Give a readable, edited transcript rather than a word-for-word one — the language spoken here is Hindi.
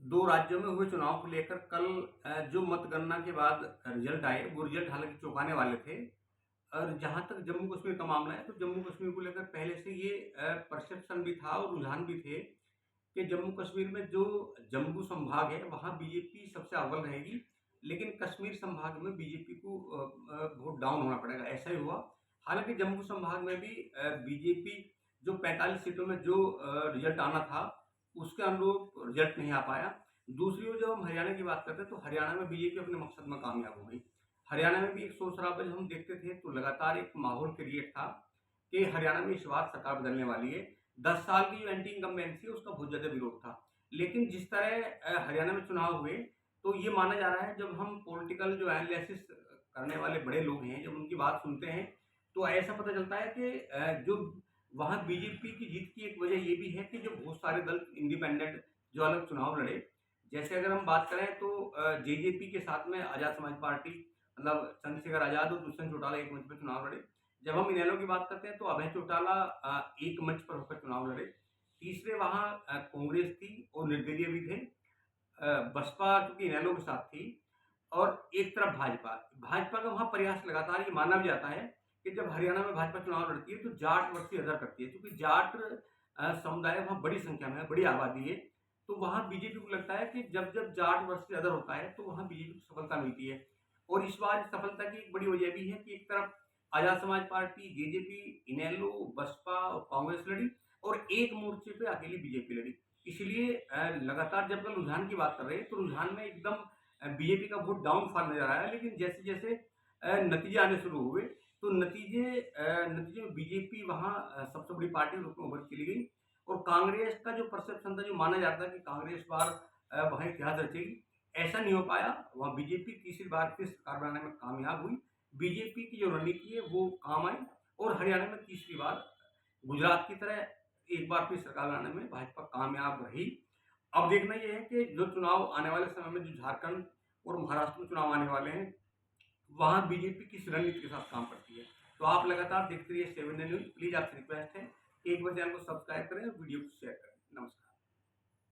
2 राज्यों में हुए चुनाव को लेकर कल जो मतगणना के बाद रिजल्ट आए, वो रिजल्ट हालाँकि चौंकाने वाले थे। और जहाँ तक जम्मू कश्मीर का मामला है, तो जम्मू कश्मीर को लेकर पहले से ये परसेप्शन भी था और रुझान भी थे कि जम्मू कश्मीर में जो जम्मू संभाग है, वहाँ बीजेपी सबसे अव्वल रहेगी, लेकिन कश्मीर संभाग में बीजेपी को वोट डाउन होना पड़ेगा, ऐसा ही हुआ। हालाँकि जम्मू संभाग में भी बीजेपी जो 45 सीटों में जो रिजल्ट आना था, उसके अनुरूप रिजल्ट नहीं आ पाया। दूसरी ओर जब हम हरियाणा की बात करते हैं, तो हरियाणा में बीजेपी अपने मकसद में कामयाब हो गई। हरियाणा में भी एक शोर-शराबा जब हम देखते थे, तो लगातार एक माहौल क्रिएट था कि हरियाणा में इस बार सरकार बदलने वाली है। 10 साल की जो एंटी इनकम्बेंसी है, उसका बहुत ज़्यादा विरोध था। लेकिन जिस तरह हरियाणा में चुनाव हुए, तो ये माना जा रहा है, जब हम पॉलिटिकल जो एनालिसिस करने वाले बड़े लोग हैं, जब उनकी बात सुनते हैं, तो ऐसा पता चलता है कि जो वहाँ बीजेपी की जीत की एक वजह ये भी है कि जो बहुत सारे दल इंडिपेंडेंट जो अलग चुनाव लड़े, जैसे अगर हम बात करें तो जेजेपी के साथ में आज़ाद समाज पार्टी मतलब चंद्रशेखर आज़ाद और दुष्यंत चौटाला एक मंच पे चुनाव लड़े। जब हम इनेलो की बात करते हैं तो अभय चौटाला एक मंच पर होकर चुनाव लड़े। तीसरे वहाँ कांग्रेस थी और निर्दलीय भी थे। बसपा चूँकि इनेलो के साथ थी और एक तरफ भाजपा। भाजपा का वहाँ प्रयास लगातार ये माना भी जाता है कि जब हरियाणा में भाजपा चुनाव लड़ती है तो जाट वर्सेस अदर करती है, क्योंकि जाट समुदाय वहाँ बड़ी संख्या में है, बड़ी आबादी है। तो वहाँ बीजेपी को लगता है कि जब जाट वर्सेस अदर होता है तो वहाँ बीजेपी को सफलता मिलती है। और इस बार सफलता की एक बड़ी वजह भी है कि एक तरफ आज़ाद समाज पार्टी, जेजेपी, इनेलो, बसपा और कांग्रेस लड़ी और एक मोर्चे पे अकेली बीजेपी लड़ी। इसलिए लगातार जब हम रुझान की बात कर रहे हैं, तो रुझान में एकदम बीजेपी का बहुत डाउनफॉल नज़र आया। लेकिन जैसे-जैसे नतीजे आने शुरू हुए, तो नतीजे में बीजेपी वहाँ सबसे बड़ी पार्टी के रूप में उभर के चली गई और कांग्रेस का जो परसेप्शन था, जो माना जाता है कि कांग्रेस इस बार वहाँ इतिहास रचेगी, ऐसा नहीं हो पाया। वहाँ बीजेपी तीसरी बार फिर सरकार बनाने में कामयाब हुई। बीजेपी की जो रणनीति है, वो काम आई और हरियाणा में तीसरी बार गुजरात की तरह एक बार फिर सरकार बनाने में भाजपा कामयाब रही। अब देखना ये है कि जो चुनाव आने वाले समय में जो झारखंड और महाराष्ट्र में चुनाव आने वाले हैं, वहाँ बीजेपी किस रणनीति के साथ काम करती है। तो आप लगातार देखते रहिए 7 इंडिया न्यूज़। प्लीज़ आपसे रिक्वेस्ट है कि एक बार चैनल को सब्सक्राइब करें और वीडियो को शेयर करें। नमस्कार।